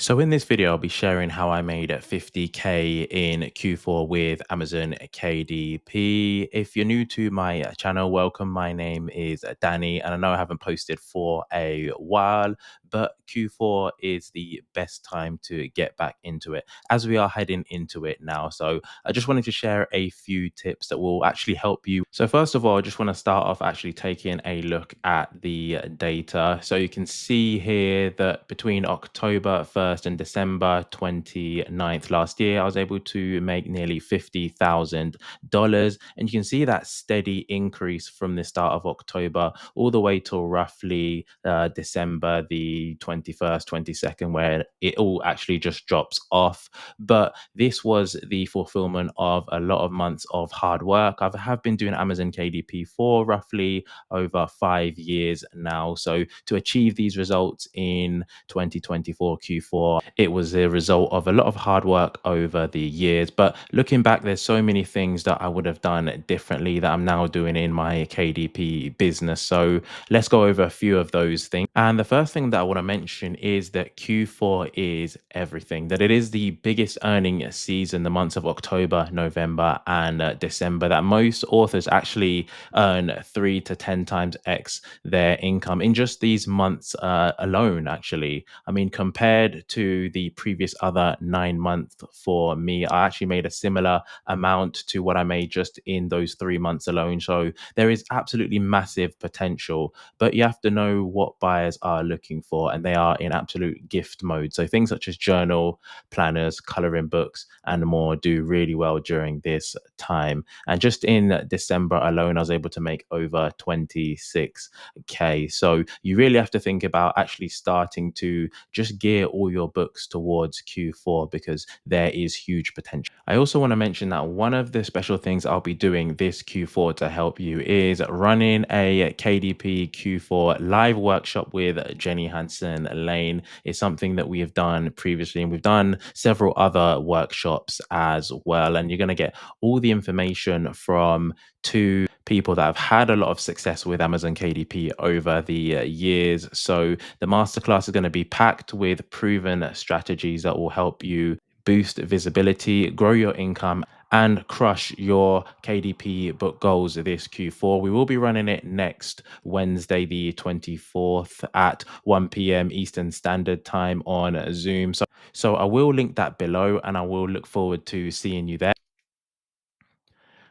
So in this video, I'll be sharing how I made 50K in Q4 with Amazon KDP. If you're new to my channel, welcome. My name is Danny, and I know I haven't posted for a while, but Q4 is the best time to get back into it as we are heading into it now. So I just wanted to share a few tips that will actually help you. So first of all, I just want to start off actually taking a look at the data. So you can see here that between October 1st and December 29th last year, I was able to make nearly $50,000. And you can see that steady increase from the start of October all the way till roughly December the 21st, 22nd, where it all actually just drops off. But this was the fulfillment of a lot of months of hard work. I have been doing Amazon KDP for roughly over 5 years now. So to achieve these results in 2024 Q4, it was a result of a lot of hard work over the years. But looking back, there's so many things that I would have done differently that I'm now doing in my KDP business. So let's go over a few of those things. And the first thing that I want to mention is that Q4 is everything, that it is the biggest earning season, the months of October, November, and December, that most authors actually earn 3 to 10 times X their income in just these months alone, actually. I mean, compared to the previous other 9 months for me, I actually made a similar amount to what I made just in those 3 months alone. So there is absolutely massive potential, but you have to know what buyers are looking for, and they are in absolute gift mode. So things such as journal, planners, coloring books, and more do really well during this time. And just in December alone, I was able to make over 26K. So you really have to think about actually starting to just gear all your books towards Q4 because there is huge potential. I also want to mention that one of the special things I'll be doing this Q4 to help you is running a KDP Q4 live workshop with Jenny Hansen Lane. It's something that we have done previously, and we've done several other workshops as well. And you're going to get all the information from two people that have had a lot of success with Amazon KDP over the years. So the masterclass is going to be packed with proven strategies that will help you boost visibility, grow your income, and crush your KDP book goals this Q4. We will be running it next Wednesday, the 24th at 1 p.m. Eastern Standard Time on Zoom. So I will link that below, and I will look forward to seeing you there.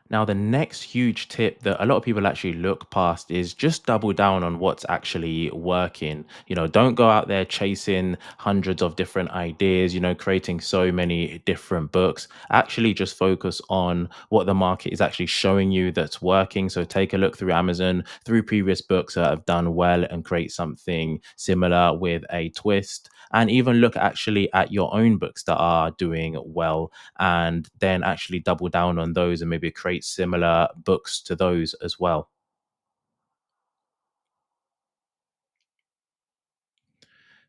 Now, the next huge tip that a lot of people actually look past is just double down on what's actually working. Don't go out there chasing hundreds of different ideas, creating so many different books. Actually, just focus on what the market is actually showing you that's working. So take a look through Amazon, through previous books that have done well, and create something similar with a twist. And even look actually at your own books that are doing well, and then actually double down on those and maybe create similar books to those as well.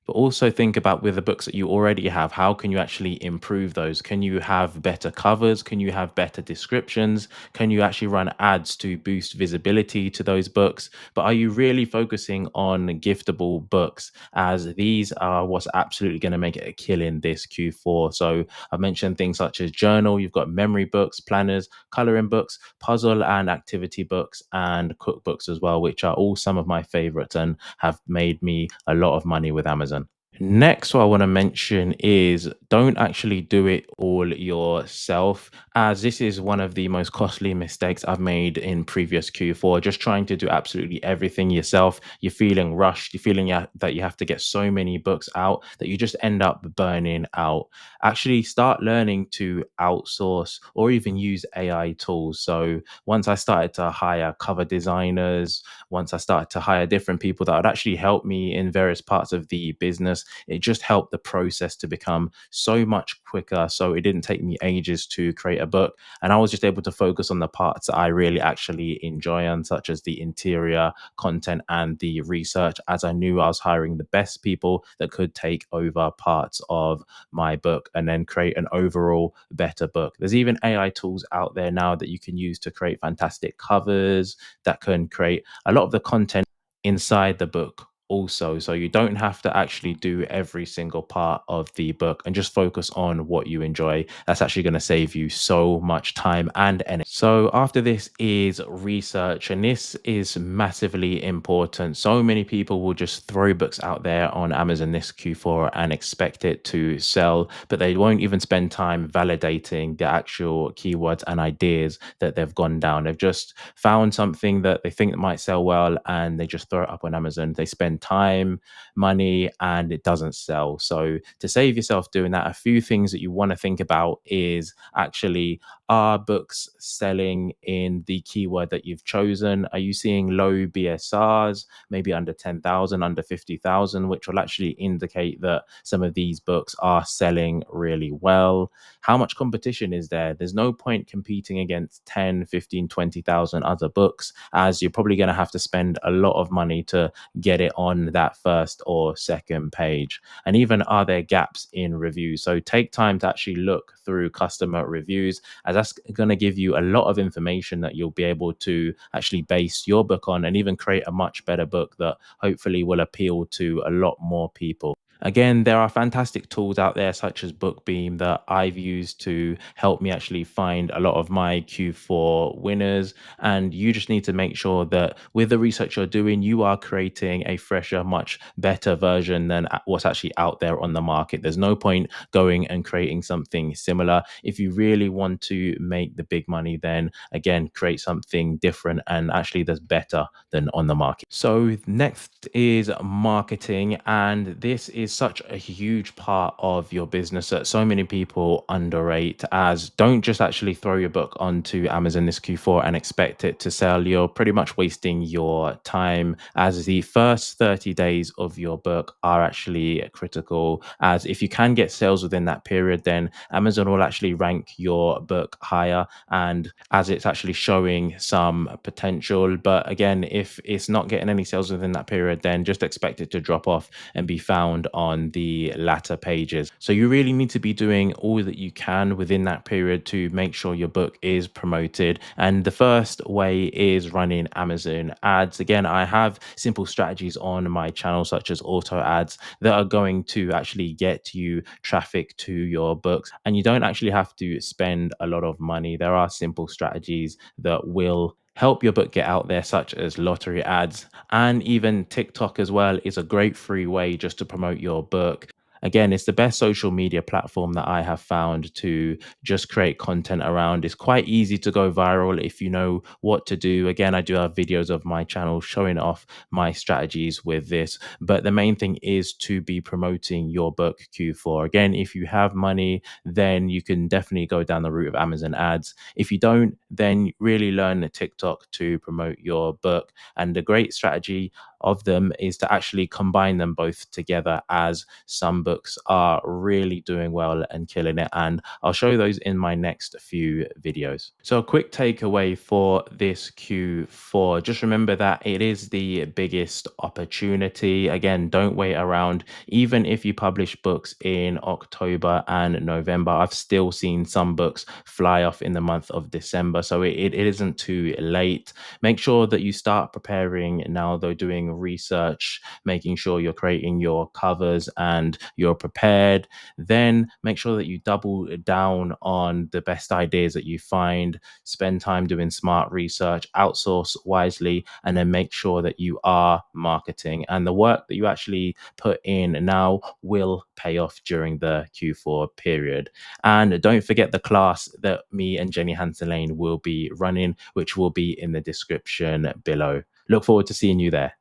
But also think about, with the books that you already have, how can you actually improve those? Can you have better covers? Can you have better descriptions? Can you actually run ads to boost visibility to those books? But are you really focusing on giftable books, as these are what's absolutely going to make it a killing this Q4? So I mentioned things such as journal, you've got memory books, planners, coloring books, puzzle and activity books, and cookbooks as well, which are all some of my favorites and have made me a lot of money with Amazon. Next, what I want to mention is don't actually do it all yourself, as this is one of the most costly mistakes I've made in previous Q4. Just trying to do absolutely everything yourself. You're feeling rushed. You're feeling that you have to get so many books out that you just end up burning out. Actually, start learning to outsource or even use AI tools. So once I started to hire cover designers, once I started to hire different people that would actually help me in various parts of the business, it just helped the process to become so much quicker. So it didn't take me ages to create a book. And I was just able to focus on the parts that I really actually enjoy, on such as the interior content and the research, as I knew I was hiring the best people that could take over parts of my book and then create an overall better book. There's even AI tools out there now that you can use to create fantastic covers, that can create a lot of the content inside the book also. So you don't have to actually do every single part of the book, and just focus on what you enjoy. That's actually going to save you so much time and energy. So after this is research, and this is massively important. So many people will just throw books out there on Amazon this Q4 and expect it to sell, but they won't even spend time validating the actual keywords and ideas that they've gone down. They've just found something that they think might sell well, and they just throw it up on Amazon. They spend time, money, and it doesn't sell. So to save yourself doing that, a few things that you want to think about is actually, are books selling in the keyword that you've chosen? Are you seeing low BSRs, maybe under 10,000, under 50,000, which will actually indicate that some of these books are selling really well? How much competition is there? There's no point competing against 10, 15, 20,000 other books, as you're probably going to have to spend a lot of money to get it on that first or second page. And even, are there gaps in reviews? So take time to actually look through customer reviews, as that's going to give you a lot of information that you'll be able to actually base your book on, and even create a much better book that hopefully will appeal to a lot more people. Again, there are fantastic tools out there such as Bookbeam that I've used to help me actually find a lot of my Q4 winners. And you just need to make sure that with the research you're doing, you are creating a fresher, much better version than what's actually out there on the market. There's no point going and creating something similar. If you really want to make the big money, then again, create something different and actually that's better than on the market. So next is marketing, and this is such a huge part of your business that so many people underrate. As, don't just actually throw your book onto Amazon this Q4 and expect it to sell. You're pretty much wasting your time, as the first 30 days of your book are actually critical. As if you can get sales within that period, then Amazon will actually rank your book higher, and as it's actually showing some potential. But again, if it's not getting any sales within that period, then just expect it to drop off and be found on the latter pages. So you really need to be doing all that you can within that period to make sure your book is promoted. And the first way is running Amazon ads. Again, I have simple strategies on my channel, such as auto ads, that are going to actually get you traffic to your books. And you don't actually have to spend a lot of money. There are simple strategies that will help your book get out there, such as lottery ads, and even TikTok as well is a great free way just to promote your book. Again, it's the best social media platform that I have found to just create content around. It's quite easy to go viral if you know what to do. Again, I do have videos of my channel showing off my strategies with this, but the main thing is to be promoting your book Q4. Again, if you have money, then you can definitely go down the route of Amazon ads. If you don't, then really learn TikTok to promote your book. And the great strategy of them is to actually combine them both together, as some books are really doing well and killing it. And I'll show those in my next few videos. So a quick takeaway for this Q4, just remember that it is the biggest opportunity. Again, don't wait around. Even if you publish books in October and November, I've still seen some books fly off in the month of December. So it isn't too late. Make sure that you start preparing now, though, doing research, making sure you're creating your covers and you're prepared. Then make sure that you double down on the best ideas that you find, spend time doing smart research, outsource wisely, and then make sure that you are marketing. And the work that you actually put in now will pay off during the Q4 period. And don't forget the class that me and Jenny Hansen will be running, which will be in the description below. Look forward to seeing you there.